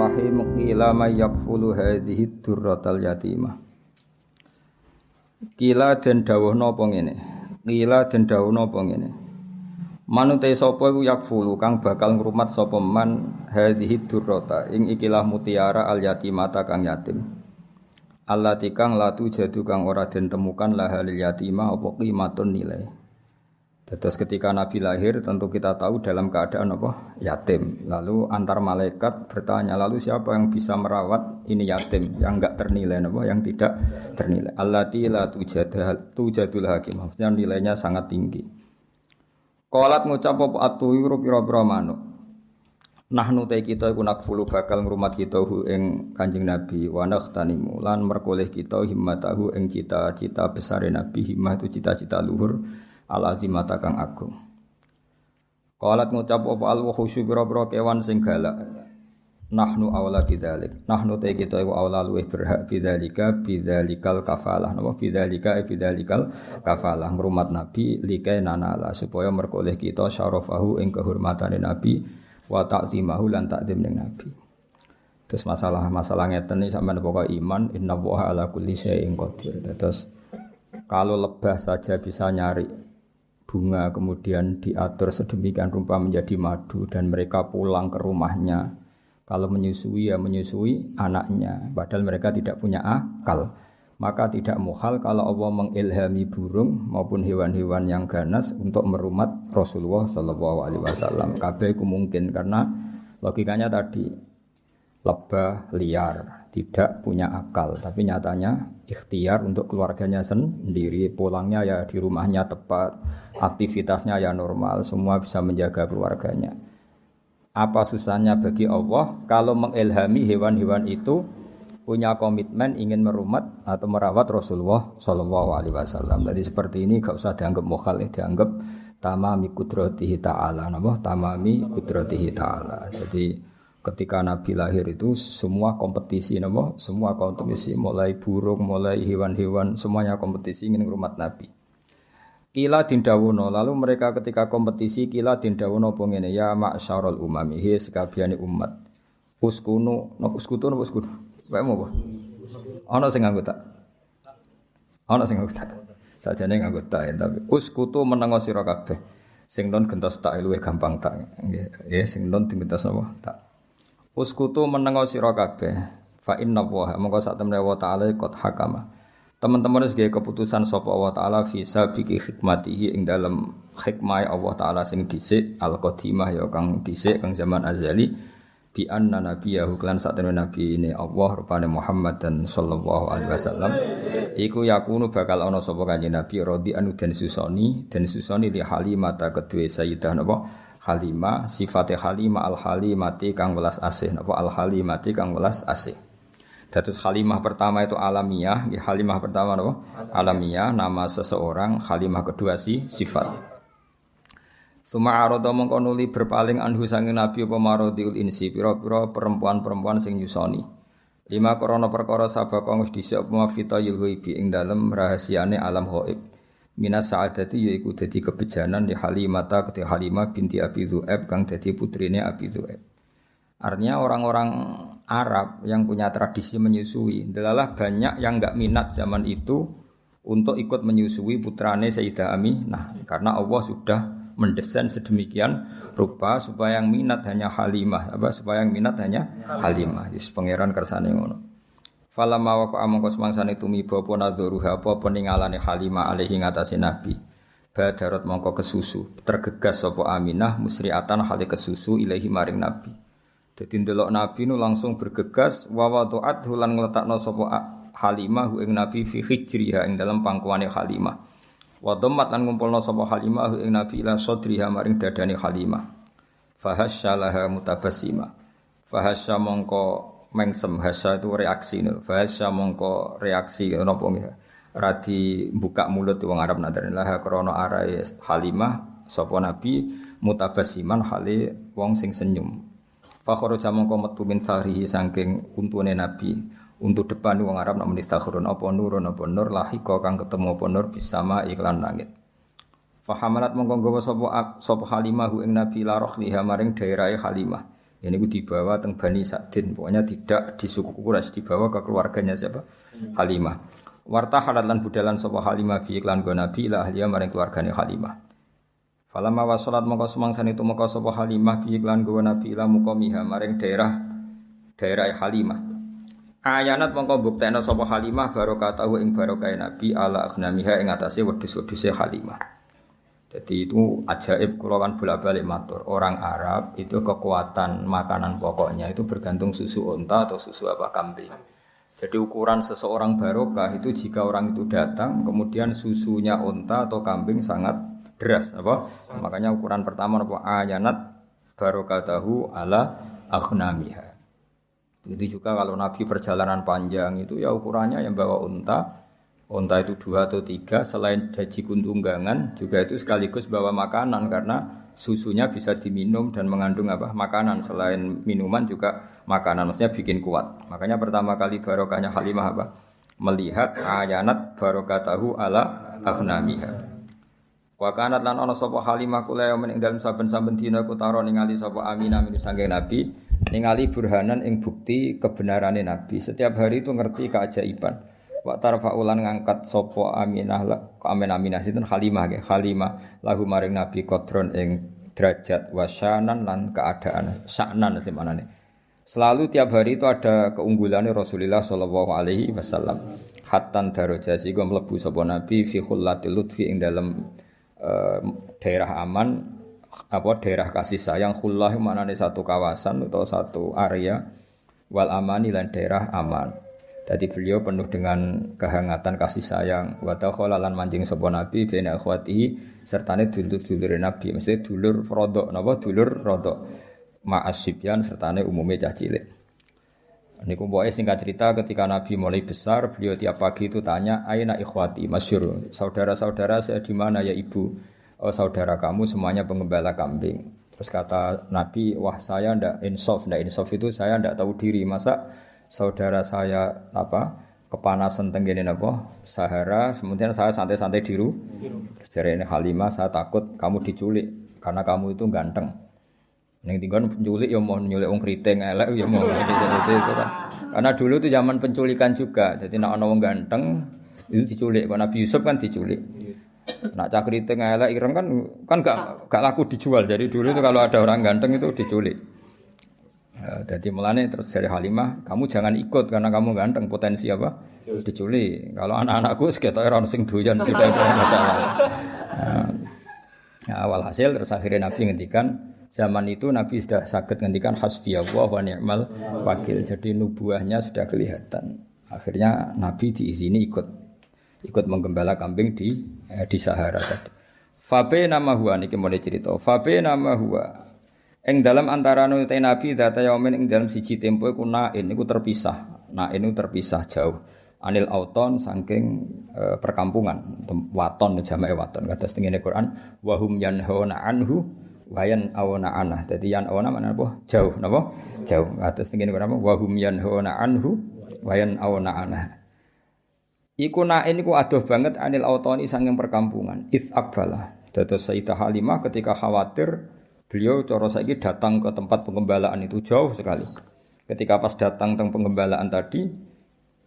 Bismillahirrahmanirrahim. Qila may yakfulu hadhihi durratal yatimah. Qila den dawuhna apa ngene. Qila den dawuhna apa ngene. Manute sapa iku yakfulu kang bakal ngrumat sapa man hadhihi durrata ing ikilah mutiara al yatimata kang yatim. Allati kang latu jadu kang ora den temukan lahal yatimah apa qimatun nilai. Terus ketika Nabi lahir tentu kita tahu dalam keadaan apa? Yatim. Lalu antar malaikat bertanya, lalu siapa yang bisa merawat ini yatim yang enggak ternilai apa? Yang tidak ternilai. Allati la tujadul hakim. Maksudnya nilainya sangat tinggi. Qalat ngucap apa atu pira-pira manuk. Nahnu ta kita iku nakfulu bakal ngrumat kita ing Kanjeng Nabi wa nakhtanimu lan merkoleh kita himmatahu ing cita-cita besare Nabi. Himmah itu cita-cita luhur al-azimata kang agung. Qalat ngucap apa al-wahusyu pira-pira kewan sing galak. Nahnu aula bidzalik. Nahnu ta kita iku aula luweh berhak bidzalikal kafalah. Napa bidzalikal kafalah ngrumat Nabi likai nanala supaya merkoleh kita syarafahu ing kehormatane Nabi wa ta'zimahu lan ta'zim ning Nabi. Terus masalah ngeten iki sampean pokok iman innallaha ala kulli syai'in qadir. Terus kalau lebah saja bisa nyari bunga kemudian diatur sedemikian rupa menjadi madu dan mereka pulang ke rumahnya. Kalau menyusui ya menyusui anaknya padahal mereka tidak punya akal. Maka tidak muhal kalau Allah mengilhami burung maupun hewan-hewan yang ganas untuk merumat Rasulullah sallallahu alaihi wasallam. Kabeh iku mungkin karena logikanya tadi lebah liar tidak punya akal, tapi nyatanya ikhtiar untuk keluarganya sendiri, pulangnya ya di rumahnya tepat, aktivitasnya ya normal, semua bisa menjaga keluarganya. Apa susahnya bagi Allah kalau mengilhami hewan-hewan itu punya komitmen ingin merumat atau merawat Rasulullah sallallahu alaihi wasallam. Jadi seperti ini gak usah dianggap mukhal, dianggap tamami qudratihi ta'ala, napa tamami qudratihi ta'ala. Jadi ketika Nabi lahir itu semua kompetisi napa? Semua kompetisi mulai burung, mulai hewan-hewan semuanya kompetisi ingin ngrumat Nabi. Kila dindawuno lalu mereka ketika kompetisi kila dindawuno apa ngene ya ma'syarul umami he sekabehane umat. Uskunu wae apa? Ana sing nganggo tak. Ana sing nganggo tak. Sajane nganggo tak tapi uskutu menengo sira kabeh. Sing non gentos tak luwih gampang tak. Nggih, sing non digentos apa? Tak. Uskutu menengo sira kabeh fa inna wa mongko sak temene wa taala qad hakama. Teman-teman wis gawe keputusan sapa Allah taala visa biki hikmatihi ing dalem hikmah Allah taala sing dhisik al-qadimah ya kang dhisik kang zaman azali bi anna nabiyahu lan sak temene nabi ini Allah rupane Muhammad dan sallallahu alaihi wasallam iku yakunu bakal ana sapa kanjeng nabi radhi anu den susoni di Halimah kedue sayyidah napa Halimah sifate Halimah al-Halimati kang welas asih napa al-Halimati kang welas asih. Dados Halimah pertama itu alamiah, Halimah pertama napa? Alamiah nama seseorang, Halimah kedua sifat. Suma arada mongko nuli berpaling anhu sange nabi apa maradiul insi pira-pira perempuan-perempuan sing nyusoni. Lima krana perkara sabaka wis dhisik apa mafitayil ghaibi ing dalem rahasiane alam ghaib. Minas sa'adati yaiku dadi kebejanan di Halimata kete Halimah binti Abi Dzu'aib kang dadi putrine Abi Dzu'aib. Artinya orang-orang Arab yang punya tradisi menyusui, delalah banyak yang enggak minat zaman itu untuk ikut menyusui putrane Sayyidah Aminah karena Allah sudah mendesain sedemikian rupa supaya yang minat hanya Halimah, supaya yang minat hanya Halimah. Wis pangeran kersane ngono. Falamma waqa amangka semangsane tumiba apa nadzuruha apa peningalane Halimah alaihi ngatasi Nabi. Badarat mangka kesusu, tergegas sapa Aminah musriatan hale kesusu ilahi maring Nabi. Dadi ndelok Nabi nu langsung bergegas wa wa'at lan ngletakno sapa Halimah ing Nabi fi hijriha ing dalam pangkuane Halimah. Wa dhammat lan ngumpulna sapa Halimah ing Nabi ila sadriha maring dadane Halimah. Fahasyalaha mutabassima. Fahasya mongko mengsem hasya itu reaksi nil. Fahasya mongko reaksi napa nggih. Radi buka mulut wong Arab nadarilah krana arae Halimah sapa Nabi mutabassiman hale wong sing senyum. Fakharaja mongko metu min sahrihi saking untune Nabi. Untuk depan wong Arab nak muni takhurun apa nurun apa nur lahika kang ketemu apa nur bisama iklan langit. Fahamalat mongko nggawa sapa Halimah ing Nabi la rohliha maring daerahe Halimah. Ini ku dibawa teng Bani Sa'din, pokoknya tidak di suku Quraisy, dibawa ke keluarganya siapa? Halimah. Warta halalan budalan sapa Halimah bi iklan go Nabi la ahliya maring keluargane Halimah. Falamma wasalat mongko sumangsane tumeka sapa Halimah bi iklan go Nabi la muqamiha maring daerah Halimah. Ayanat mongko buktekno sapa Halimah barokatahu ing barokahe Nabi ala aghnamiha ing atase wedhus-wedhuse Halimah. Jadi itu ajaib kula kan bolak-balik matur. Orang Arab itu kekuatan makanan pokoknya itu bergantung susu unta atau susu apa kambing. Jadi ukuran seseorang barokah itu jika orang itu datang kemudian susunya unta atau kambing sangat deras apa? Makanya ukuran pertama apa ayanat barokatahu ala aghnamiha. Begitu juga kalau Nabi perjalanan panjang itu ya ukurannya yang bawa unta. Unta itu 2 atau 3 selain haji kuntunggangan juga itu sekaligus bawa makanan karena susunya bisa diminum dan mengandung apa makanan selain minuman juga makanan maksudnya bikin kuat. Makanya pertama kali barokahnya Halimah apa? Melihat ayanat barokatahu ala aghnamiha. Wa kanat lan ana sapa Halimah kula ing dalem saben-saben dina kutaro ningali sapa Aminah min saking Nabi ningali burhanan ing bukti kebenarane Nabi. Setiap hari itu ngerti keajaiban. Wa tarfa'ulan ngangkat sapa Aminah sinten Halimah nggih Halimah lahu maring Nabi qadron ing derajat wasyanan lan keadaan sya'nan semanane selalu tiap hari itu ada keunggulannya Rasulullah sallallahu alaihi wasallam hatan daraja sing mlebu sapa Nabi fi khullatil lutfi ing dalem daerah aman apa daerah kasih sayang khullah maknane satu kawasan atau satu area wal amani lan daerah aman. Jadi beliau penuh dengan kehangatan kasih sayang. Wa takhala lan manjing sapa Nabi bena akhwatihi sertane dulur-dulure Nabi. Mesti dulur rodok napa dulur rodok. Ma'asibyan sertane umume cah cilik. Niku pokoke singkat cerita ketika Nabi mulai besar, beliau tiap pagi itu tanya, "Aina ikhwati?" Masyhur. Saudara-saudara saya di mana ya Ibu? Oh, saudara kamu semuanya pengembala kambing. Terus kata Nabi, "Wah, saya ndak insaf itu saya ndak tahu diri. Masa saudara saya kepanasan tenggene Sahara, kemudian saya santai-santai di rumah. Jarene Halimah, saya takut kamu diculik karena kamu itu ganteng. Ning tinggon penculik ya mau nyulik wong kriting elek ya mau itu kan. Karena dulu itu zaman penculikan juga. Jadi nek ana wong ganteng itu diculik. Kok Nabi Yusuf kan diculik. Nak cah kriting elek ireng kan gak laku dijual. Jadi dulu itu kalau ada orang ganteng itu diculik. Jadi mulane terus dari Halimah, kamu jangan ikut karena kamu ganteng, potensi apa? Diculik. Kalau anak-anakku sekitar orang sing doyan tidak ada masalah. Walhasil terus akhirnya Nabi ngendikan zaman itu Nabi sudah saged ngendikan hasbiyallah wa ni'mal wakil. Jadi nubuahnya sudah kelihatan. Akhirnya Nabi diizini ikut menggembala kambing di Sahara tadi. Fabe nama huwa niki mulai cerita. Fabe nama huwa ing dalam antarane te Nabi data yaumin ing dalam siji tempo iku nain niku terpisah. Nain niku terpisah jauh. Anil auton saking perkampungan, waton jamae waton. Kados tengene Quran wa hum yanhauna anhu wa yan'auna anah. Dadi yan'auna maknane apa? Jauh napa? Jauh. Kados tengene Quran wa hum yanhauna anhu wa yan'auna anah. Iku nain niku adoh banget anil autoni saking perkampungan. Its akbala. Dados Sayyidah Halimah ketika khawatir beliau cara saiki datang ke tempat pengembalaan itu jauh sekali. Ketika pas datang teng pengembalaan tadi,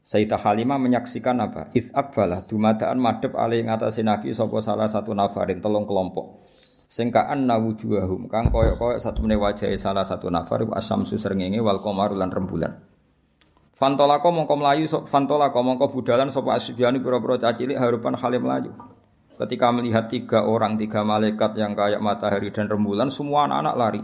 Sayyidah Halimah menyaksikan apa? Its akbalah dumadaan madhep ali ing atase Nabi sapa salah satu nafarin telung kelompok. Sing ka'anna wujuhahum kang koyok-koyok satemene wajahe salah satu nafar iku asyamsu srengenge wal qamaru lan rembulan. Fantolako mongko mlayu fantolako mongko budalan sapa asbiani pira-pira cacilik harupan halim mlayu. Ketika melihat 3 malaikat yang kayak matahari dan rembulan, semua anak-anak lari.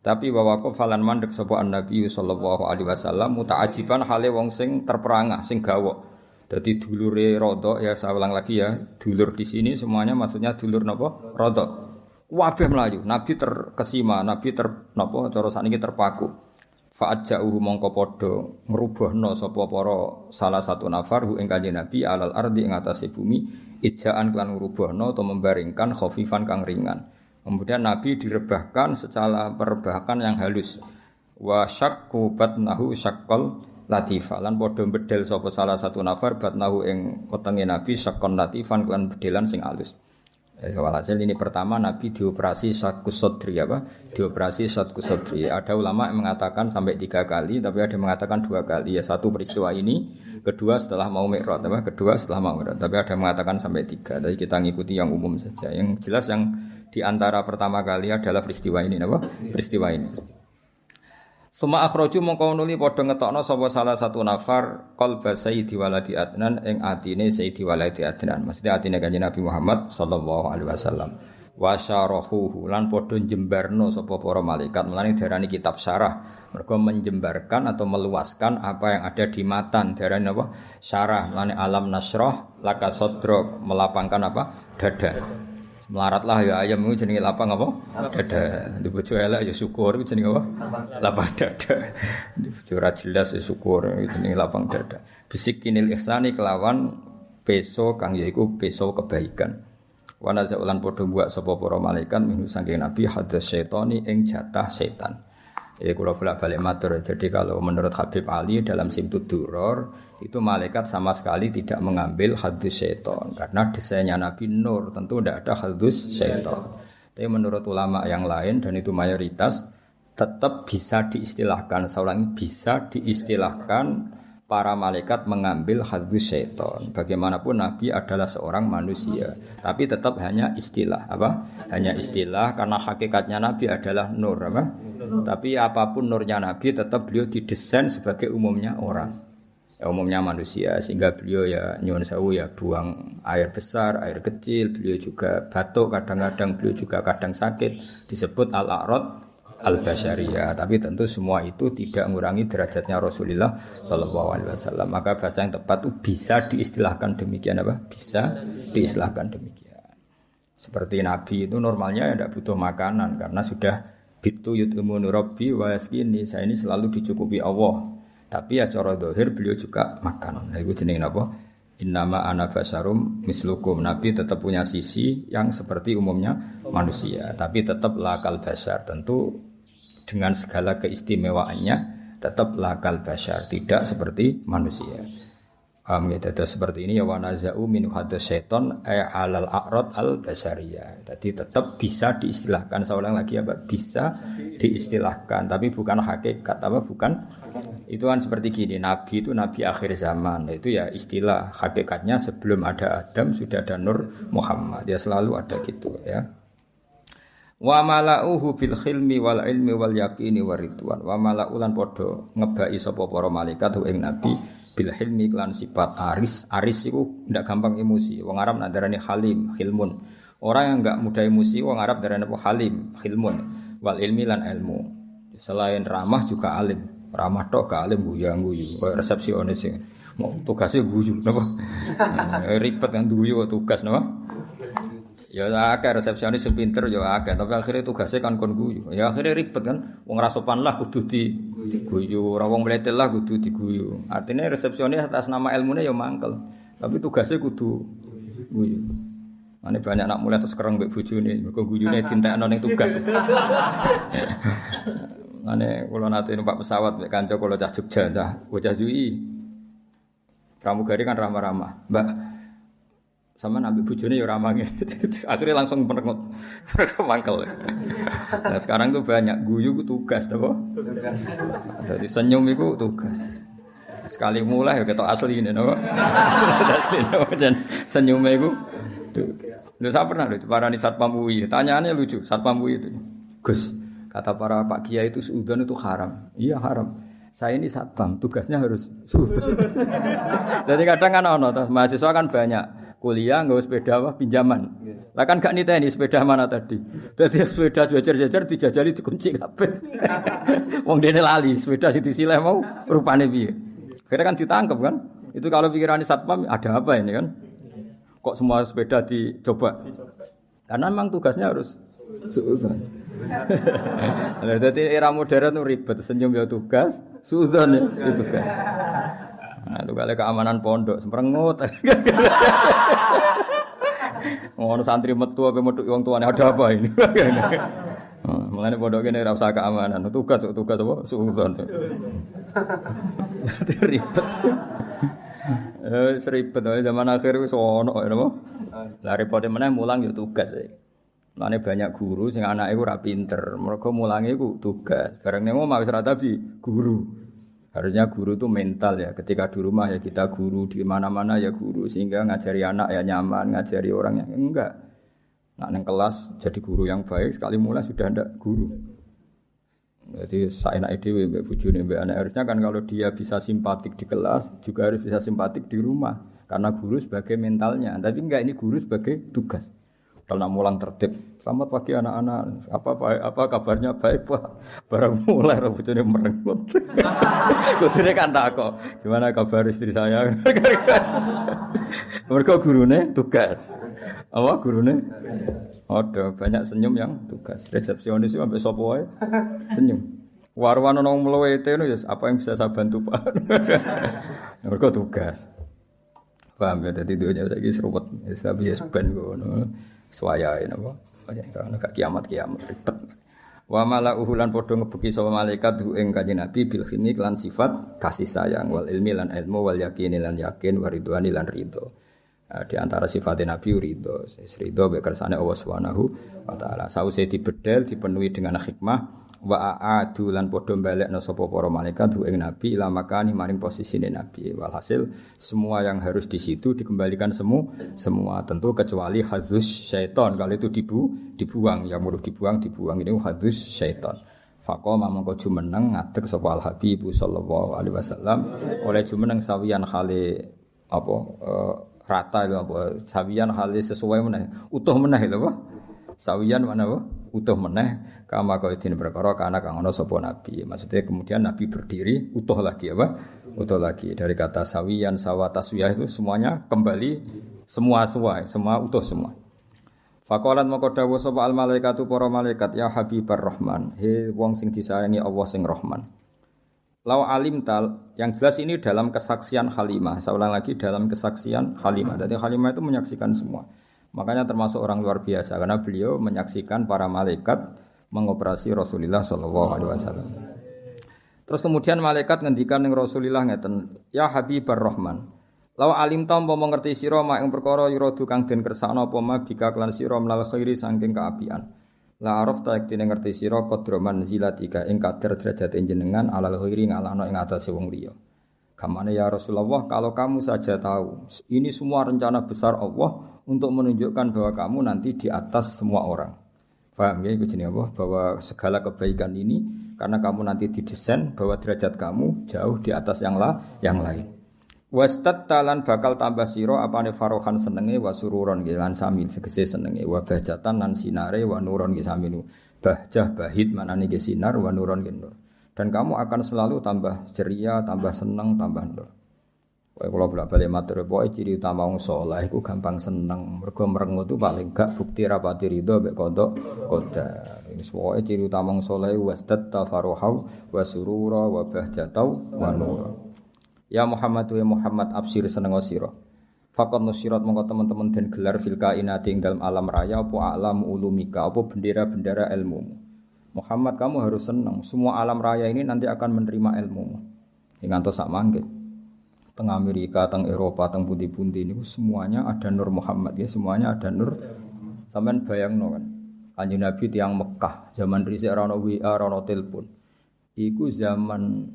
Tapi wawaqaf falan mandek sapa Nabi sallallahu alaihi wasallam muta'ajiban hale wong sing terperangah, sing gawok. Dadi dulure rodok ya saya ulang lagi ya, dulur di sini semuanya maksudnya dulur napa? Rodok. Kabeh mlayu, Nabi terkesima, Nabi napa cara sakniki terpaku. Fa'aja'uhu mongko padha ngrubahna sapa para salah satu nafar ing Kanjeng Nabi alal ardi ing atase bumi ijaan kelan ngrubahna atau membaringkan khafifan kang ringan. Kemudian Nabi direbahkan secara perebahan yang halus. Wa syaqqu batnahu syaqqal latifah lan padha bedel sapa salah satu nafar batnahu ing wetenge Nabi syaqqan latifan kelan bedelan sing halus. Walhasil ini pertama Nabi dioperasi Syaqus Sadri apa? Dioperasi Syaqus Sadri. Ada ulama yang mengatakan sampai 3 kali, tapi ada yang mengatakan 2 kali. Ya satu peristiwa ini, kedua setelah mau Mi'raj, apa? Kedua setelah mau Mi'raj. Tapi ada yang mengatakan sampai 3. Jadi kita ngikuti yang umum saja. Yang jelas yang di antara pertama kali adalah peristiwa ini, apa? Peristiwa ini. Suma akhraju mongko nuli padha ngetokno sapa salah satu nafar qalba sayyidi waladi adnan ing atine sayyidi waladi adnan. Maksudnya atine Kanjeng Nabi Muhammad sallallahu alaihi wasallam. Wa syarahuhu lan padha njembarno sapa para malaikat. Mulane diarani kitab syarah. Mergo menjembarkan atau meluaskan apa yang ada di matan. Diarani apa? Syarah. Mulane alam nasrah laka sadrak, melapangkan apa? Dada. Melaratlah ya ayam itu jenenge lapang apa? Dada. Di bojo elek ya syukur itu jenenge apa? Lapang dada. Di bojo ra jelas ya syukur itu jenenge lapang dada. Bisikinil ihsani kelawan peso kang yaiku peso kebaikan. Wa nazaulan padha buak sapa para malaikat minu saking nabi hadas syaitani ing jatah setan. Kula bolak-balik matur. Jadi kalau menurut Habib Ali dalam Simtud Duror itu malaikat sama sekali tidak mengambil hadus syaitan karena desainnya Nabi Nur tentu tidak ada hadus syaitan. Tapi menurut ulama yang lain dan itu mayoritas tetap bisa diistilahkan. Saya ulangi, bisa diistilahkan para malaikat mengambil hadus syaitan. Bagaimanapun Nabi adalah seorang manusia, tapi tetap hanya istilah apa? Hanya istilah karena hakikatnya Nabi adalah nur apa? Tapi apapun nurnya Nabi tetap beliau didesain sebagai umumnya orang, ya, umumnya manusia, sehingga beliau ya nyuwun sewu ya buang air besar, air kecil, beliau juga batuk kadang-kadang, beliau juga kadang sakit, disebut al-a'rad al-basyariyah. Tapi tentu semua itu tidak mengurangi derajatnya Rasulullah sallallahu alaihi wasallam. Maka bahasa yang tepat itu bisa diistilahkan demikian apa? Bisa diistilahkan demikian. Seperti Nabi itu normalnya ya tidak butuh makanan karena sudah bitu yut'imunu rabbi wa yaskini, saya ini selalu dicukupi Allah. Tapi ya secara zahir beliau juga makan. Nah itu jenenge apa? Innama ana basyarum mislukum. Nabi tetap punya sisi yang seperti umumnya manusia, tapi tetap lakal basyar. Tentu dengan segala keistimewaannya tetap lakal basyar, tidak seperti manusia. Seperti ini ya wa naza'u min hadas syaiton alal a'rad al basyariyah. Jadi tetap bisa diistilahkan, saya ulang lagi apa? Bisa diistilahkan, tapi bukan hakikat apa? Bukan. Itu kan seperti gini, Nabi itu Nabi akhir zaman. Itu ya istilah, hakikatnya sebelum ada Adam sudah ada Nur Muhammad. Ya selalu ada gitu ya. Wa mala'uhu bil khilmi wal ilmi wal yaqini waridwan. Wa mala'ulan padha ngebaki sapa para malaikat ing Nabi bil hilmi lan sifat aris itu ndak gampang emosi. Wong Arab nak darani halim, hilmun. Orang yang enggak mudah emosi wong Arab darani apa? Halim, hilmun. Wal ilmi lan ilmu. Selain ramah juga alim. Ramah tok gak alim guyu-guyu. Resepsionis sing mau tugasnya guyu napa? Ribet kan guyu tugas napa? Ya akeh resepsionis sing pinter ya akeh, tapi akhirnya tugasnya kan kon guyu. Ya akhirnya ribet kan. Wong ra sopan lah kudu diguyu, ora wong mletel lah kudu diguyu. Artinya resepsionis atas nama ilmune ya mangkel, tapi tugasnya kudu guyu. Ane banyak anak mulai terus kereng mbek bojone, mergo guyune dintekno ning tugas. Ane kula nate numpak pesawat mbek kanca kula cah Jogja, bocah UI. Pramugari kan ramah-ramah. Mbak sama nabi bojone ya ramah ngene. Akhirnya langsung merengut. Mangkel. Nah sekarang tuh banyak guyu ku tugas napa? Jadi senyum iku tugas. Sekali mulai ya ketok asli ngene napa? Dan senyume iku lho saya pernah lho parani Satpam UI. Tanyaannya lucu, Satpam UI itu. Gus, kata para Pak Kiai itu suudzon itu haram. Iya haram. Saya ini satpam, tugasnya harus suudzon. Jadi kadang kan ono mahasiswa kan banyak kuliah nggak sepeda apa pinjaman. Lah kan gak niteni sepeda mana tadi. Dadi sepeda jajar-jajar dijajali dikunci kabeh. Wong dene lali, sepeda sing disileh mau rupane piye. Akhirnya kan ditangkap kan. Itu kalau pikiran satpam ada apa ini kan? Kok semua sepeda dicoba? Karena memang tugasnya harus suudzon. Jadi era modern itu ribet, senyum ya tugas, suudzon ya tugas. Nah, itu kali keamanan pondok semrengut. Ngono santri metu apa metu wong tuane ada apa ini? Mulane pondok kene ora usah keamanan, tugas apa? Suudzon. Ribet. Seribet zaman akhir wis ono napa? Lah repote meneh mulang ya tugas. Mulane banyak guru sing anake ora pinter, mergo mulange iku tugas. Bareng ning omah wis ora tabi guru. Harusnya guru itu mental ya. Ketika di rumah ya kita guru, di mana-mana ya guru sehingga ngajari anak ya nyaman, ngajari orang yang enggak. Nak neng kelas jadi guru yang baik sekali mulai sudah ndak guru. Jadi saenak dhewe mbek bojone mbek anak harusnya kan kalau dia bisa simpatik di kelas juga harus bisa simpatik di rumah karena guru sebagai mentalnya. Tapi enggak ini guru sebagai tugas. Kalau nak mulang tertib. Selamat pagi anak-anak. Apa kabarnya baik Pak? Barang mulai bojone merengut. Bojone kan takok, gimana kabar istri saya? Mergo gurune tugas. Apa gurune? Ada banyak senyum yang tugas. Resepsionis itu sampai sapa wae senyum. Warwan ono mlewete ngono ya apa yang bisa saya bantu Pak? Mergo tugas. Paham ya dadi dunya saiki serupet. Wis habis ben ngono. Suwayae napa? Karena gak kiamat-kiamat ribet. Wa mala'uhu lan padha ngebeki sapa malaikat ing kanjeng Nabi bil khini lan sifat kasih sayang wal ilmi lan ilmu wal yakini lan yakin wa ridwani lan ridho. Di antara sifat Nabi ridho, ridho mek kersane Allah Subhanahu wa taala. Sause dibedel dipenuhi dengan hikmah wa aadu lan padha balekna sapa para malaikat ing Nabi ila makani maring posisine Nabi. Walhasil semua yang harus di situ dikembalikan semua tentu kecuali hadzus syaitan. Kalau itu dibuang yang perlu dibuang ini hadzus syaitan. Faqama mangko jumeneng ngadeg sapa Al Habib sallallahu alaihi wasallam oleh jumeneng sawiyan hale apa rata itu apa sawiyan hale sesuai meneh utuh meneh lho apa sawiyan mana apa utuh meneh kama kaidin perkara kana kang ana sapa nabi. Maksudnya kemudian nabi berdiri utuh lagi apa? Utuh lagi dari kata sawiyan sawa taswiyah itu semuanya kembali semua utuh semua. Faqalan maka dawuh sapa al malaikatu para malaikat ya habibar rahman, he wong sing disayangi Allah sing rahman. Lau alim tal yang jelas ini dalam kesaksian Halimah. Saya ulang lagi dalam kesaksian Halimah. Jadi Halimah itu menyaksikan semua. Makanya termasuk orang luar biasa karena beliau menyaksikan para malaikat mengoperasi Rasulullah sallallahu alaihi wasallam. Terus kemudian malaikat ngendikan ning Rasulullah ngeten, "Ya Habibar Rahman, law alim ta umpama ngerti sira mak ing perkara yuradu kang den kersakno apa ma bika klan sira mlal khairi saking kaapian. La araf ta yektine ngerti sira qadroman zilatika ing kadar derajat jenengan alal khairi ngalano ing atase wong liya." Kamane ya Rasulullah, kalau kamu saja tahu, ini semua rencana besar Allah untuk menunjukkan bahwa kamu nanti di atas semua orang. Paham ya, itu jenis apa? Bahwa segala kebaikan ini karena kamu nanti didesain bahwa derajat kamu jauh di atas yang lain. Wastad talan bakal tambah siro apane farohan senenge wa sururon lan sami segese senenge wa bahjatan lan sinare wa nuron ge saminu. Bahjah bahid manane ge sinar wa nuron ge nur. Dan kamu akan selalu tambah ceria, tambah seneng, tambah nur. Kowe kula bolak-balik matur pokoke ciri utama wong saleh iku gampang seneng. Mergo merengut itu paling gak bukti rapati ridho mek qada qadar. Wis pokoke ciri utama wong saleh wasdat tafaruhau wa surura wa bahjatau wa nur. Ya Muhammad wa Muhammad absir seneng sira. Faqad nusirat mongko teman-teman den gelar fil kainati ing dalam alam raya apa alam ulumika apa bendera-bendera ilmumu. Muhammad kamu harus senang. Semua alam raya ini nanti akan menerima ilmumu. Ngantos sak mangke. Teng Amerika, teng Eropa, teng pundi-pundi ini semuanya ada nur Muhammad ya, semuanya ada nur. Sampeyan bayangno kan. Kanjeng Nabi tiyang Mekah, zaman dhisik ora ono WA, ora ono telepon. Iku zaman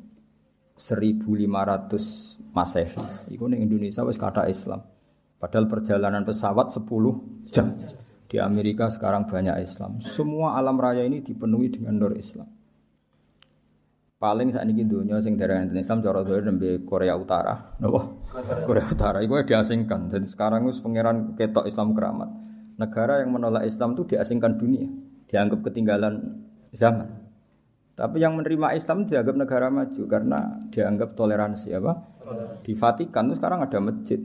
1500 Masehi. Iku ning Indonesia wis kathah Islam. Padahal perjalanan pesawat 10 jam. Di Amerika sekarang banyak Islam. Semua alam raya ini dipenuhi dengan nur Islam. Paling sakniki donya sing dereng Islam cara donya nembe Korea Utara. Napa? Korea Utara iku diasingkan. Jadi sekarang wis pangeran ketok Islam keramat. Negara yang menolak Islam itu diasingkan dunia, dianggap ketinggalan zaman. Tapi yang menerima Islam dianggap negara maju karena dianggap toleransi apa? Di Vatikan itu sekarang ada masjid.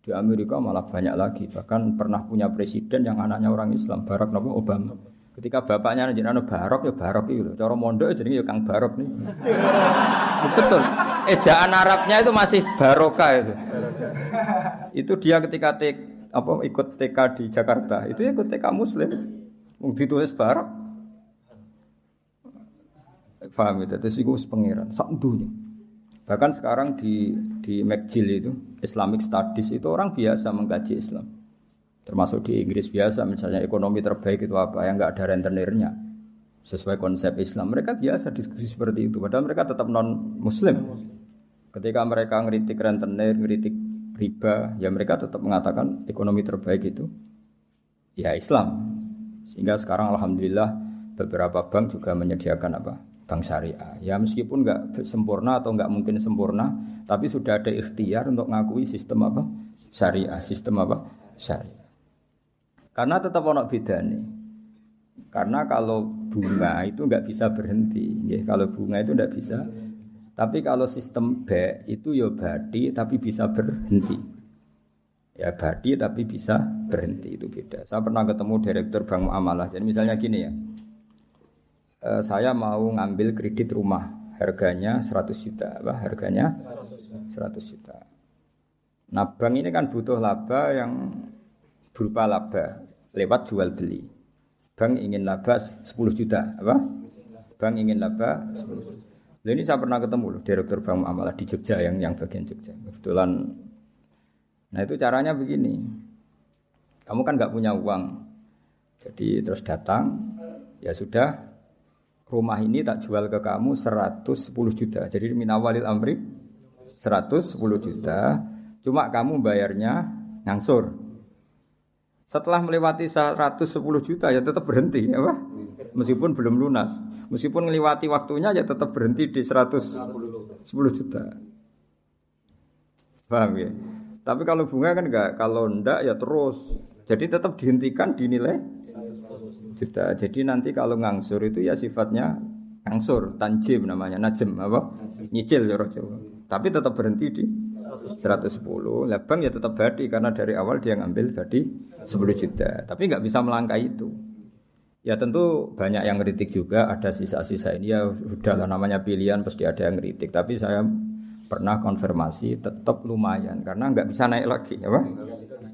Di Amerika malah banyak lagi. Bahkan pernah punya presiden yang anaknya orang Islam, Barack Obama. Ketika bapaknya jenenge Barok ya Barok itu. Cara mondok jenenge ya Kang Barok nih. Betul. Ejaan Arabnya itu masih Barokah itu. Itu dia ketika ikut TK di Jakarta, itu ikut TK Muslim. Wong ditulis Barok. Paham itu? Terus iku pengiran sak dunya. Bahkan sekarang di McGill itu Islamic Studies itu orang biasa mengkaji Islam. Termasuk di Inggris biasa, misalnya ekonomi terbaik itu apa yang nggak ada rentenirnya. Sesuai konsep Islam, mereka biasa diskusi seperti itu. Padahal mereka tetap non-Muslim. Ketika mereka ngeritik rentenir, ngeritik riba, ya mereka tetap mengatakan ekonomi terbaik itu ya Islam. Sehingga sekarang alhamdulillah beberapa bank juga menyediakan apa? Bank syariah. Ya meskipun nggak sempurna atau nggak mungkin sempurna, tapi sudah ada ikhtiar untuk ngakui sistem apa? Syariah, sistem apa? Syariah. Karena tetap ono bedane. Karena kalau bunga itu nggak bisa berhenti, ya, kalau bunga itu nggak bisa. Tapi kalau sistem B itu ya badi tapi bisa berhenti. Ya badi tapi bisa berhenti, itu beda. Saya pernah ketemu direktur Bank Muamalah. Jadi misalnya gini ya. Saya mau ngambil kredit rumah, harganya 100 juta, apa? Harganya 100 juta. Nah, bank ini kan butuh laba yang berupa laba lewat jual beli. Bank ingin laba 10 juta, apa? Bank ingin laba 10 juta. Ini saya pernah ketemu loh, direktur Bank Muamalah di Jogja yang bagian Jogja. Kebetulan. Nah itu caranya begini. Kamu kan nggak punya uang, jadi terus datang, ya sudah, rumah ini tak jual ke kamu 110 juta. Jadi minawalil amri 110 juta. Cuma kamu bayarnya ngangsur. Setelah melewati 110 juta ya tetap berhenti, ya Pak? Meskipun belum lunas. Meskipun melewati waktunya ya tetap berhenti di 110 juta. Paham ya? Tapi kalau bunga kan enggak, kalau enggak ya terus. Jadi tetap dihentikan dinilai juta. Jadi nanti kalau ngangsur itu ya sifatnya ngangsur, tanjim namanya, najem apa? Nyicil cara Jawa. Tapi tetap berhenti di 110. Lah bank ya tetap badi karena dari awal dia ngambil badi 10 juta. Tapi enggak bisa melangkah itu. Ya tentu banyak yang ngeritik juga, ada sisa-sisa ini ya udahlah namanya pilihan pasti ada yang ngeritik. Tapi saya pernah konfirmasi tetap lumayan karena nggak bisa naik lagi, apa?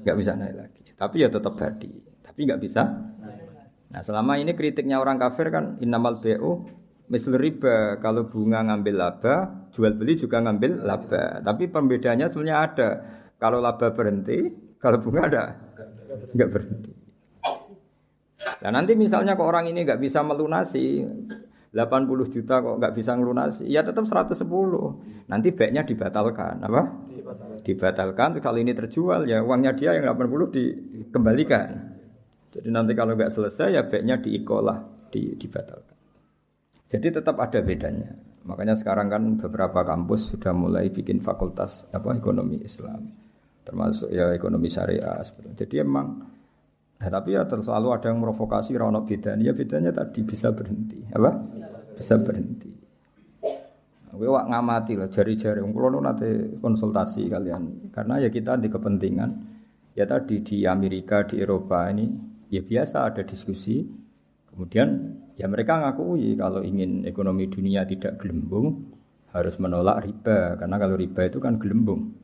Nggak bisa naik lagi. Tapi ya tetap badi. Tapi nggak bisa. Nah selama ini kritiknya orang kafir kan innamal bai'u misl riba. Kalau bunga ngambil laba, jual beli juga ngambil laba. Tapi perbedaannya sebenarnya ada. Kalau laba berhenti, kalau bunga ada nggak berhenti. Nah nanti misalnya kok orang ini nggak bisa melunasi 80 juta kok nggak bisa melunasi, ya tetap 110. Nanti baiknya dibatalkan, apa? Dibatalkan. Kalau ini terjual ya uangnya dia yang 80 dikembalikan. Jadi nanti kalau nggak selesai ya baiknya diikolah, dibatalkan. Jadi tetap ada bedanya. Makanya sekarang kan beberapa kampus sudah mulai bikin fakultas apa ekonomi Islam, termasuk ya ekonomi syariah. Jadi emang. Nah, tapi ya selalu ada yang merovokasi rono bedanya. Ya bedanya tadi bisa berhenti, apa? Bisa berhenti. Kowe wak ngamati lah jari-jari. Kulo nanti konsultasi kalian. Karena ya kita di kepentingan. Ya tadi di Amerika, di Eropa ini ya biasa ada diskusi. Kemudian ya mereka ngakui kalau ingin ekonomi dunia tidak gelembung harus menolak riba. Karena kalau riba itu kan gelembung.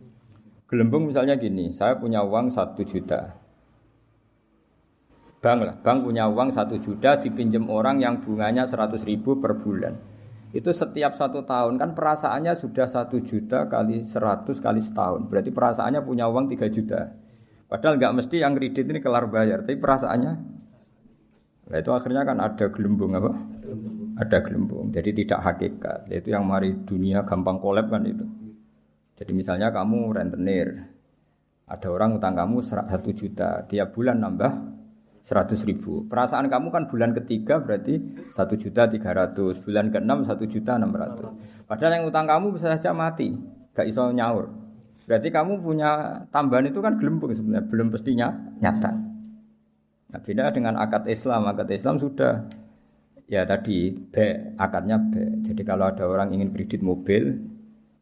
Gelembung misalnya gini, saya punya uang 1 juta. Bank punya uang 1 juta dipinjam orang yang bunganya 100 ribu per bulan. Itu setiap 1 tahun kan perasaannya sudah 1 juta kali 100 kali setahun. Berarti perasaannya punya uang 3 juta. Padahal nggak mesti yang kredit ini kelar bayar, tapi perasaannya. Nah itu akhirnya kan ada gelembung apa? Ada gelembung. Jadi tidak hakikat. Itu yang mari dunia gampang kolab kan itu. Jadi misalnya kamu rentenir, ada orang utang kamu 1 juta, tiap bulan nambah 100 ribu. Perasaan kamu kan bulan ketiga berarti 1.300.000, bulan ke-6 1.600.000. Padahal yang utang kamu bisa saja mati, gak iso nyaur. Berarti kamu punya tambahan itu kan gelembung sebenarnya, belum pastinya nyata. Nah beda dengan akad Islam. Akad Islam sudah ya tadi B, akadnya B. Jadi kalau ada orang ingin kredit mobil,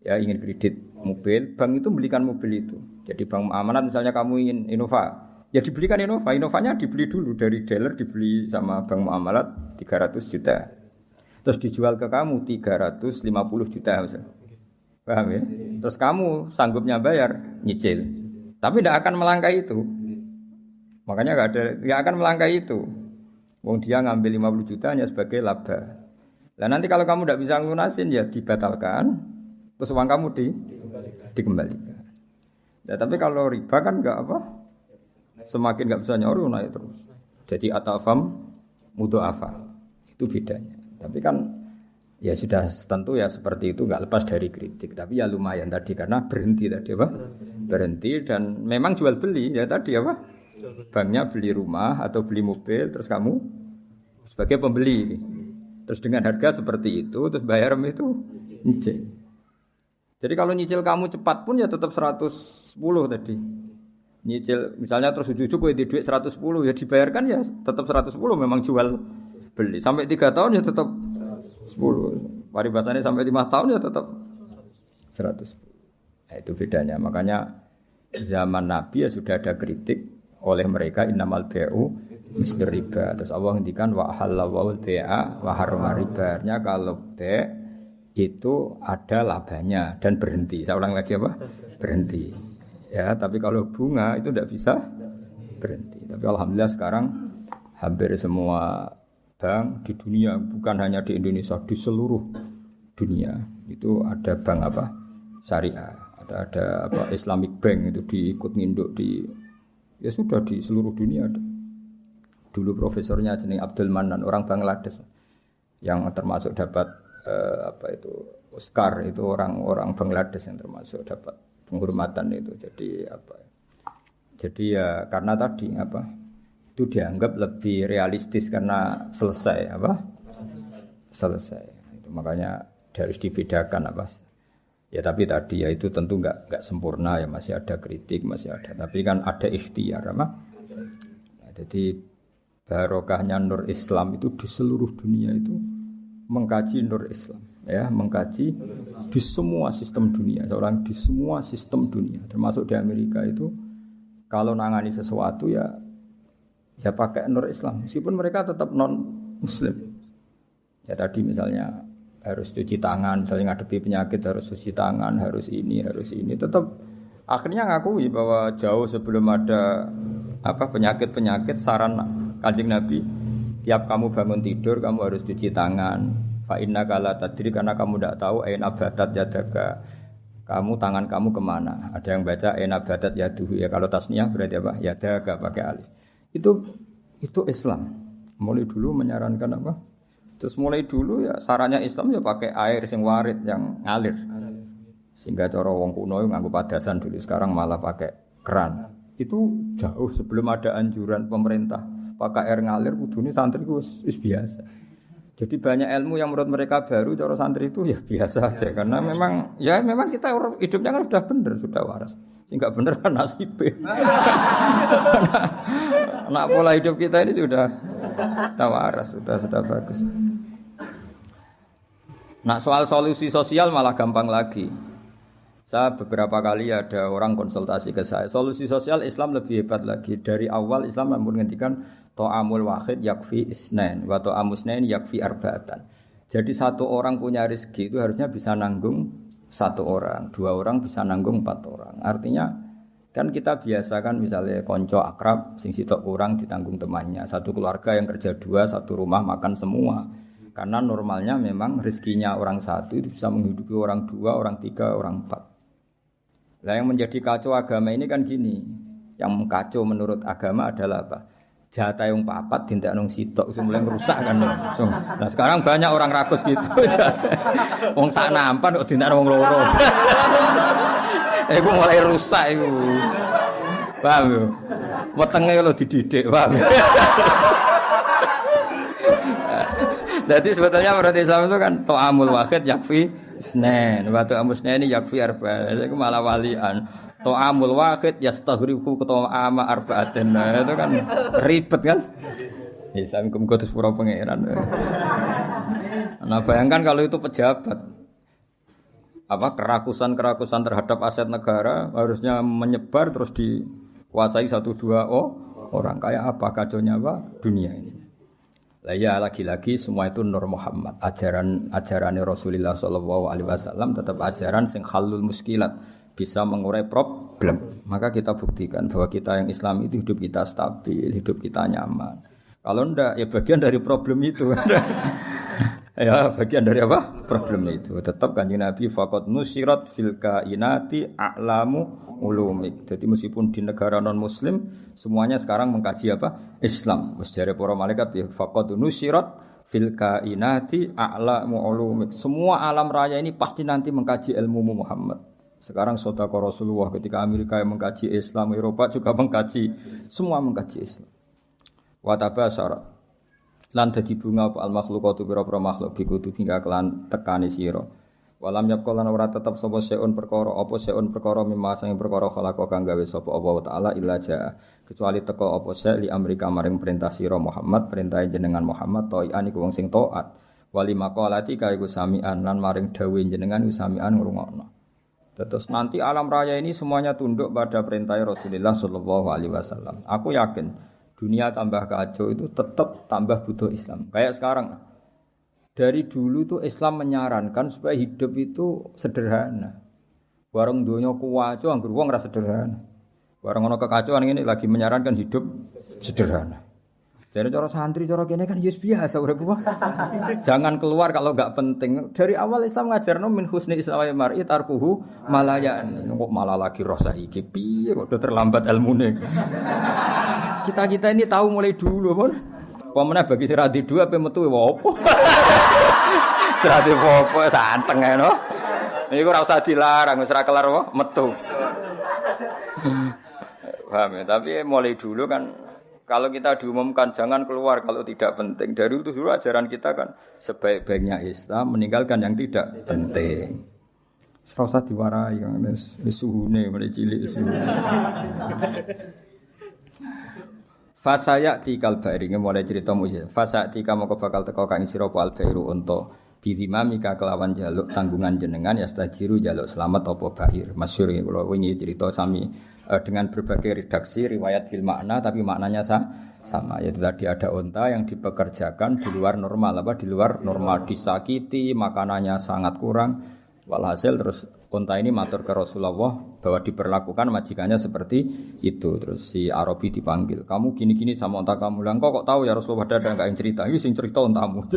ya ingin kredit mobil, bank itu belikan mobil itu. Jadi bank amanat misalnya kamu ingin Innova, ya dibelikan Innova, Innovanya dibeli dulu dari dealer, dibeli sama bank muamalat 300 juta. Terus dijual ke kamu 350 juta misalnya. Paham ya? Terus kamu sanggupnya bayar, nyicil. Tapi tidak akan melangkah itu. Makanya enggak akan melangkah itu. Wong dia ngambil 50 juta hanya sebagai laba. Lah nanti kalau kamu tidak bisa lunasin ya dibatalkan. Terus uang kamu dikembalikan. Nah, tapi kalau riba kan enggak apa? semakin nggak bisa nyoru naik terus. Jadi atafam mudhoafa itu bedanya. Tapi kan ya sudah tentu ya seperti itu nggak lepas dari kritik. Tapi ya lumayan tadi karena berhenti tadi apa? Berhenti dan memang jual beli ya tadi apa? Banknya beli rumah atau beli mobil terus kamu sebagai pembeli. Terus dengan harga seperti itu terus bayar itu nyicil. Jadi kalau nyicil kamu cepat pun ya tetap 110 tadi. Nyicil misalnya terus ujug-ujug kowe di duit 110 ya dibayarkan ya tetap 110 memang jual beli. Sampai 3 tahun ya tetap 10. Paribasannya sampai 5 tahun ya tetap 110. Nah, itu bedanya. Makanya zaman Nabi ya sudah ada kritik oleh mereka innamal bai'u mislir riba. Terus Allah ngendikan wa halallahu bai'a wa harrama riba. Artinya kalau bai' itu ada labanya dan berhenti. Saya ulang lagi apa? Berhenti. Ya, tapi kalau bunga itu tidak bisa berhenti. Tapi alhamdulillah sekarang hampir semua bank di dunia, bukan hanya di Indonesia, di seluruh dunia itu ada bank apa? Syariah. Ada apa? Islamic Bank itu diikut nginduk di ya sudah di seluruh dunia ada. Dulu profesornya jeneng Abdul Manan, orang Bangladesh yang termasuk dapat apa itu Oscar, itu orang Bangladesh yang termasuk dapat penghormatan itu. Jadi ya karena tadi apa itu dianggap lebih realistis karena selesai itu makanya harus dibedakan apa ya. Tapi tadi ya itu tentu enggak sempurna ya, masih ada kritik, masih ada, tapi kan ada ikhtiar apa. Nah, jadi barokahnya Nur Islam itu di seluruh dunia itu mengkaji Nur Islam ya, mengkaji di semua sistem dunia, seorang di semua sistem dunia, termasuk di Amerika itu kalau nangani sesuatu ya pakai Nur Islam, meskipun mereka tetap non Muslim. Ya tadi misalnya harus cuci tangan, misalnya ngadepi penyakit harus cuci tangan, harus ini, tetap akhirnya ngakui bahwa jauh sebelum ada apa penyakit saran Kanjeng Nabi, tiap kamu bangun tidur kamu harus cuci tangan. Fa innaka la tadri, karena kamu tidak tahu aina batat yadaka, kamu tangan kamu kemana. Ada yang baca aina batat yaduhu ya, kalau tasniyah berarti apa? Yadaka pakai alif. Itu Islam. Mulai dulu menyarankan apa? Terus mulai dulu ya sarannya Islam ya pakai air sing warid yang ngalir. Sehingga cara wong kuno nganggo padasan dulu, sekarang malah pakai keran. Itu jauh sebelum ada anjuran pemerintah pakai air ngalir, kudune santri wis biasa. Jadi banyak ilmu yang menurut mereka baru, cara santri itu ya biasa aja. Karena memang kita hidupnya kan sudah benar, sudah waras. Sehingga benar kan nasibnya. Nah, pola hidup kita ini sudah waras, sudah bagus. Nah, soal solusi sosial malah gampang lagi. Saya beberapa kali ada orang konsultasi ke saya. Solusi sosial Islam lebih hebat lagi. Dari awal Islam menghentikan ta'amul wahid yakfi isnain wa ta'amus isnain yakfi arba'atan. Jadi satu orang punya rezeki itu harusnya bisa nanggung satu orang, dua orang bisa nanggung 4 orang. Artinya kan kita biasakan misalnya konco akrab sing sitok kurang ditanggung temannya. Satu keluarga yang kerja 2, satu rumah makan semua. Karena normalnya memang rezekinya orang satu itu bisa menghidupi orang 2, orang 3, orang 4. Nah, yang menjadi kacau agama ini kan gini. Yang kacau menurut agama adalah apa? Jatah yang 4 dintek nang sitok mulai merusak kan. Nah, sekarang banyak orang rakus gitu. Wong sak nampan kok dintek wong loro. Iku mulai rusak iku. Paham yo? Wetenge lho dididik, paham. Jadi sebetulnya menurut Islam itu kan ta'amul wahid yakfi isnain, wa ta'amus isnain yakfi arba'an. Itu malah walian. Ta'amul wahid yastaghriqu ta'ama arba'atin. Itu kan ribet kan? Ya sampeyan kudu pura pangeran. Nah, bayangkan kalau itu pejabat. Apa kerakusan terhadap aset negara harusnya menyebar terus dikuasai 1-2 orang. Kayak apa kacaunya apa dunia ini. Lah ya lagi-lagi semua itu Nur Muhammad, ajaran Rasulullah sallallahu alaihi wasallam tetap ajaran sing halul muskilat, bisa mengurai problem. Maka kita buktikan bahwa kita yang Islam itu hidup kita stabil, hidup kita nyaman. Kalau ndak ya bagian dari problem itu. Ya, bagian dari apa? Problem itu. Tetap Kanjeng Nabi faqad nusirat fil kainati a'lamu ulumik. Jadi meskipun di negara non muslim semuanya sekarang mengkaji apa? Islam. Wis jare para malaikat ya faqad nusirat fil kainati a'lamu ulumik. Semua alam raya ini pasti nanti mengkaji ilmu Muhammad. Sekarang sedekah Rasulullah ketika Amerika yang mengkaji Islam, Eropa juga mengkaji, semua mengkaji Islam. Wa tabasyarat lan dadi bunga apa al makhluqatu pira-pira makhluk bikutu hingga kelan tekani sira walam yapqalan ora tetep sapa seun perkara apa seun perkara mimma sing perkara khalaqa kang gawe sapa Allah taala illa jaa kecuali teka apa se li amrika maring perintah sira Muhammad perintah jenengan Muhammad ta'ian iku wong sing taat wali maqalati ka iku samian lan maring dawuh jenengan iku samian ngrungokno. Terus nanti alam raya ini semuanya tunduk pada perintah Rasulullah sallallahu alaihi wasallam. Aku yakin dunia tambah kacau itu tetap tambah butuh Islam. Kayak sekarang. Dari dulu tuh Islam menyarankan supaya hidup itu sederhana. Warung donya kuwaco anggur wong ora sederhana. Warung ono kekacauan ini lagi menyarankan hidup sederhana. Jadi cara santri cara kene kan yes biasa urip wae. Jangan keluar kalau enggak penting. Dari awal Islam ngajarno min husni islamil mar'i tarkuhu malayan. Kok malah lagi roh saiki piye kok udah terlambat ilmune. Kita ini tahu mulai dulu pun. Pemene bagi serati dua ape metu opo? Serati opo santeng ae no. Iku ora usah dilarang wis ora kelar apa metu. Paham ya? Tapi mulai dulu kan kalau kita diumumkan jangan keluar kalau tidak penting. Dari itu dulu ajaran kita kan sebaik-baiknya Islam meninggalkan yang tidak penting. Ora usah diwarai kan wis suhune mulai cilik suhu. Fasaya tikal bairi mulai cerita mujizat. Fasaya tika moko bakal teko kang sira apa albairu unta bidimamika kelawan jaluk tanggungan jenengan ya stajiru jaluk selamat apa bair. Masyhur iki kula wingi cerita sami dengan berbagai redaksi riwayat bil makna tapi maknanya sama yaitu tadi ada unta yang dipekerjakan di luar normal di luar normal disakiti makanannya sangat kurang walhasil terus unta ini matur ke Rasulullah bahwa diperlakukan majikannya seperti itu. Terus si Arabi dipanggil, kamu gini-gini sama unta kamu. Lah kok tahu ya Rasulullah ada enggak yang cerita? Ini sing cerita untamu.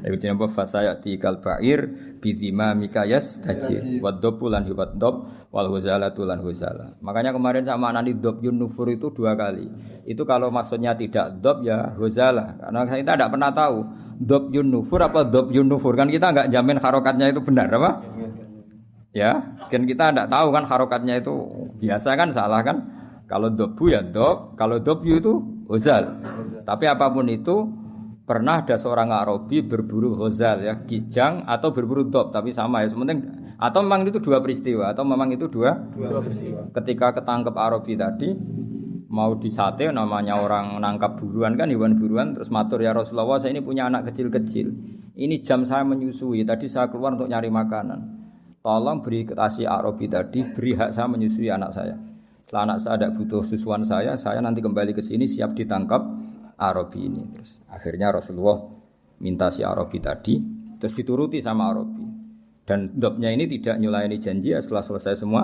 Iku jenenge fasaya tikal ba'ir bidima mikayas tajir waddob lan hiwaddob wal huzalatu lan huzala. Makanya kemarin sama nani dob yun nufur itu 2 kali. Itu kalau maksudnya tidak dob ya huzala. Karena kita tidak pernah tahu dob yun nufur apa dob yun nufur. Kan kita enggak jamin harokatnya itu benar apa? Ya, kan kita tidak tahu kan harokatnya itu biasa kan salah kan? Kalau dobu ya dob, kalau dobyu itu hozal. Tapi apapun itu pernah ada seorang Arabi berburu hozal ya, kijang atau berburu dob, tapi sama ya. Sementing atau memang itu 2 peristiwa atau memang itu dua peristiwa. Ketika ketangkep Arabi tadi mau disate namanya orang nangkap buruan kan hewan buruan terus matur ya Rasulullah saya ini punya anak kecil-kecil. Ini jam saya menyusui, tadi saya keluar untuk nyari makanan. Tolong beri kasih Arabi tadi, beri hak saya menyusui anak saya. Setelah anak saya tidak butuh susuan saya nanti kembali ke sini siap ditangkap Arabi ini. Terus akhirnya Rasulullah minta si Arabi tadi, terus dituruti sama Arabi. Dan dobnya ini tidak nyulaini janji setelah selesai semua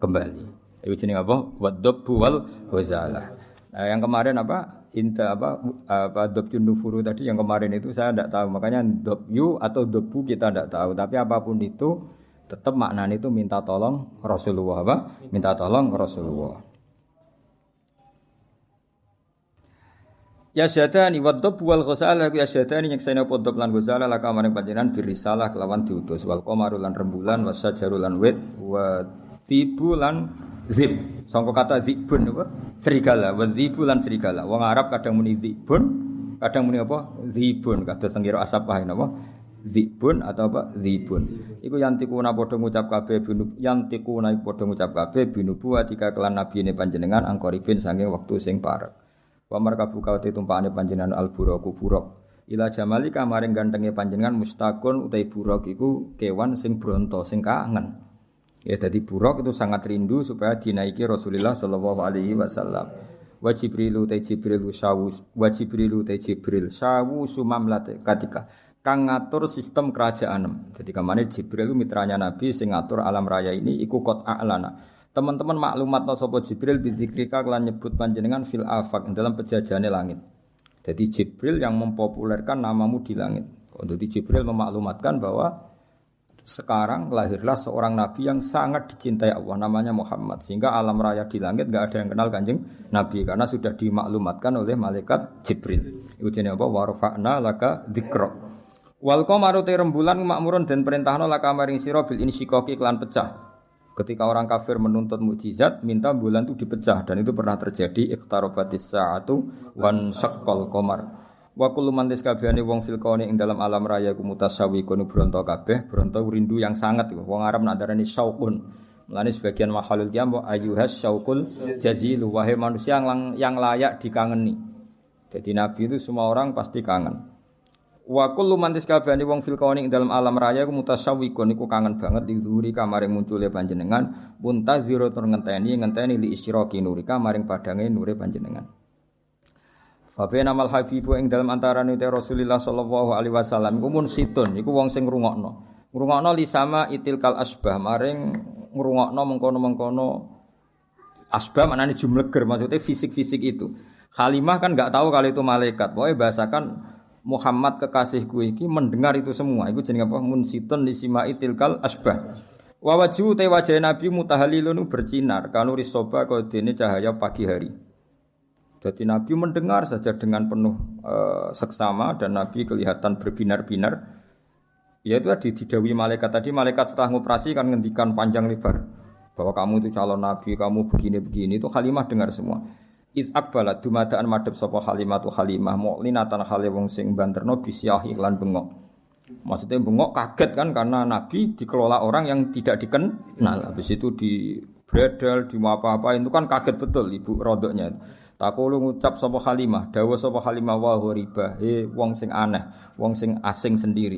kembali. Itu jenenge apa? Waddobu wal huzalah. Nah, yang kemarin apa? Inta apa dobjun nufuru tadi yang kemarin itu saya tidak tahu. Makanya dobyu atau dobu kita tidak tahu. Tapi apapun itu tetap maknanya itu minta tolong Rasulullah apa? Minta tolong Rasulullah. Ya syadani waddob wal ghazala ya syadani nyekseni podop lan ghazala laka maring panjenengan birisalah kelawan diutus wal qamaru lan rembulan wasyajaru lan wit wa tibu lan zib. Sangka kata zibun apa? Serigala, wa zibu lan serigala. Wong Arab kadang muni zibun, kadang muni apa? Zibun kados teng kira asapah napa? Zibun atau apa? Zibun. Iku yantikuna padha ngucap kabeh yantikuna padha ngucap kabeh binubu atika kelan nabine panjenengan angkoribin saking wektu sing parek. Wa markabu kawate tumpakane panjenengan alburaku buruk. Ila jamalika maring gantenge panjenengan mustaqun utai buruk iku kewan sing bronto sing kangen. Ya dadi buruk itu sangat rindu supaya dinaiki Rasulullah sallallahu alaihi wasallam. Wa Jibrilu ta Jibril sawu wa Jibrilu ta Jibril sawu sumamlat katika kang ngatur sistem kerajaan. Jadi kemana Jibril itu mitranya Nabi sing ngatur alam raya ini iku qot a'lana. Teman-teman maklumatna sapa Jibril bidzikrika kelan nyebut panjenengan fil afaq dalam pejajane langit. Jadi Jibril yang mempopulerkan namamu di langit. Untuk Jibril memaklumatkan bahwa sekarang lahirlah seorang nabi yang sangat dicintai Allah, namanya Muhammad. Sehingga alam raya di langit enggak ada yang kenal Kanjeng Nabi karena sudah dimaklumatkan oleh malaikat Jibril. Iku jenenge apa? Wa rafa'na laka dzikra. Wal qamaru rembulan makmurun dan perintahna laka maring sira bil insyiqaqi kelan pecah. Ketika orang kafir menuntut mukjizat, minta bulan itu dipecah dan itu pernah terjadi iqtarabatis sa'atu wan syaqqal qamar. Wa kullu man tiskabehane wong fil kauni ing dalam alam raya ku mutasawwiqun bronto kabeh, bronto rindu yang sangat. Wong Arab nak darani syauqun. Mulane sebagian mahalul qiyam ayyuhas syauqul jazil, wahai manusia yang layak dikangeni. Jadi nabi itu semua orang pasti kangen. Wa kullu man tisabani wong fil kauni ing dalam alam raya ku mutasawwiqun iku kangen banget dihuri kamaring muncule panjenengan, muntaziro tur ngenteni li isyraqi nurika maring padange nure panjenengan. Fabena mal habibu ing dalam antarane Rasulullah sallallahu alaihi wasallam iku mun situn iku wong sing ngrungokno. Ngrungokno li sama itilkal asbah maring ngrungokno mengkono-mengkono asbah maknane jumleger maksudnya fisik-fisik itu. Halimah kan enggak tahu kalau itu malaikat. Pokoke bahasakan Muhammad kekasihku iki mendengar itu semua. Iku jenenge apa? Mun situn li sama itilkal asbah. Wa wajhu te wajah Nabi mutahallilun bersinar kanu risoba kaya dene cahaya pagi hari. Jadi Nabi mendengar saja dengan penuh seksama dan Nabi kelihatan berbinar-binar. Ya itu tadi didawi malaikat tadi, malaikat setelah ngoperasi kan ngendikan panjang lebar bahwa kamu itu calon Nabi, kamu begini-begini. Itu Halimah dengar semua. Iz aqbalat dumadaan madhep sapa Halimah tu Halimah mu'linatan hale wong sing banterno bisyah iklan bengok. Maksudnya bengok kaget kan karena Nabi dikelola orang yang tidak dikenal. Habis itu di bredel, di apa-apa itu kan kaget betul ibu rodoknya. Takulu ngucap sapa Halimah, dawuh sapa Halimah wa ghariba, wong sing aneh, wong sing asing sendiri.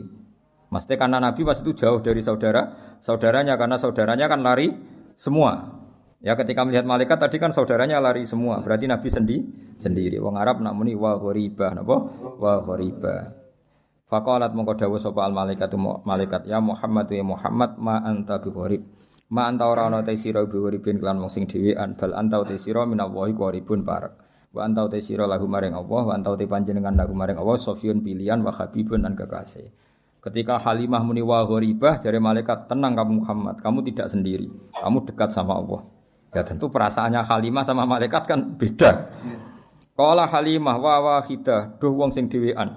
Maksudnya karena Nabi pas itu jauh dari saudaranya karena saudaranya kan lari semua. Ya ketika melihat malaikat tadi kan saudaranya lari semua, berarti Nabi sendiri. Wong Arab nak muni wa ghariba, napa? Wa ghariba. Faqalat mongko dawuh sapa al malaikat ya Muhammad ya Muhammad ma anta bi gharib. Ma anta ora ana te sira biuripin kelan wong sing dhewean bal anta te sira minallahi qaribun barak wa anta te sira lahu maring Allah wa anta te panjenengan lahu maring Allah sofiyun pilihan wa habibun dan kekasih. Ketika Halimah muni wa gharibah jare malaikat tenang kamu Muhammad, kamu tidak sendiri, kamu dekat sama Allah. Ya tentu perasaannya Halimah sama malaikat kan beda. Qala Halimah wa wahidah duh wong sing dhewean.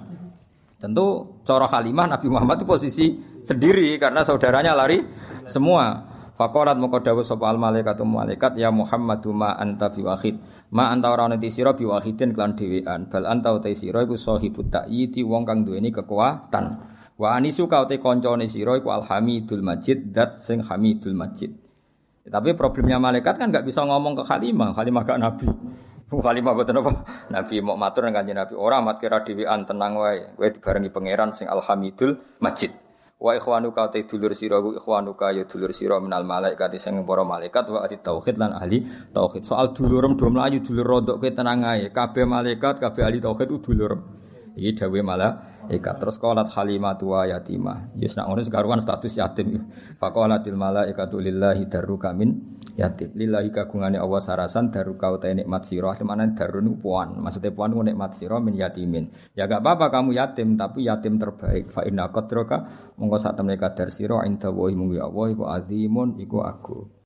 Tentu cara Halimah Nabi Muhammad itu posisi sendiri karena saudaranya lari semua. Faqalat moko dawuh sapa al malaikatu malaikat ya Muhammadu ma anta biwahid. Ma anta ora ana sira biwahidin kelan dhewean. Bal anta uta sira iku sahibut ta'yiti wong kang duweni kekuatan. Wa anisu ka uta kancane sira iku alhamidul majid dat sing hamidul majid. Tapi problemnya malaikat kan enggak bisa ngomong ke Halimah gak nabi. Halimah boten apa? Nabi mau matur nang Kanjeng Nabi, ora mat kira dhewean tenang wae. Kowe dibarengi pangeran sing alhamidul majid. Wa ikhwanuka ta dulur sira ku ikhwanuka ya dulur sira minal malaikat sing para malaikat wa ahli tauhid lan ahli tauhid. Soal dulurem do mlayu dulur rodok ke tenang ae. Kabeh malaikat, kabeh ahli tauhid ku dulurem. Iki dawuhe malaikat. Terus qalat halimatu wa yatimah. Yes nak ngono sekaruan status yatim. Faqalatil malaikatu lillahi darruka min yatim. Lillahi kagungane Allah sarasan darruka uta nikmat sira. Temane darun puan. Maksudnya puan ku nikmat sira min yatimin. Ya gak apa-apa kamu yatim tapi yatim terbaik. Fa inna qadraka monggo sak temene kadar sira inda wa munggu Allah iku azimun iku agung.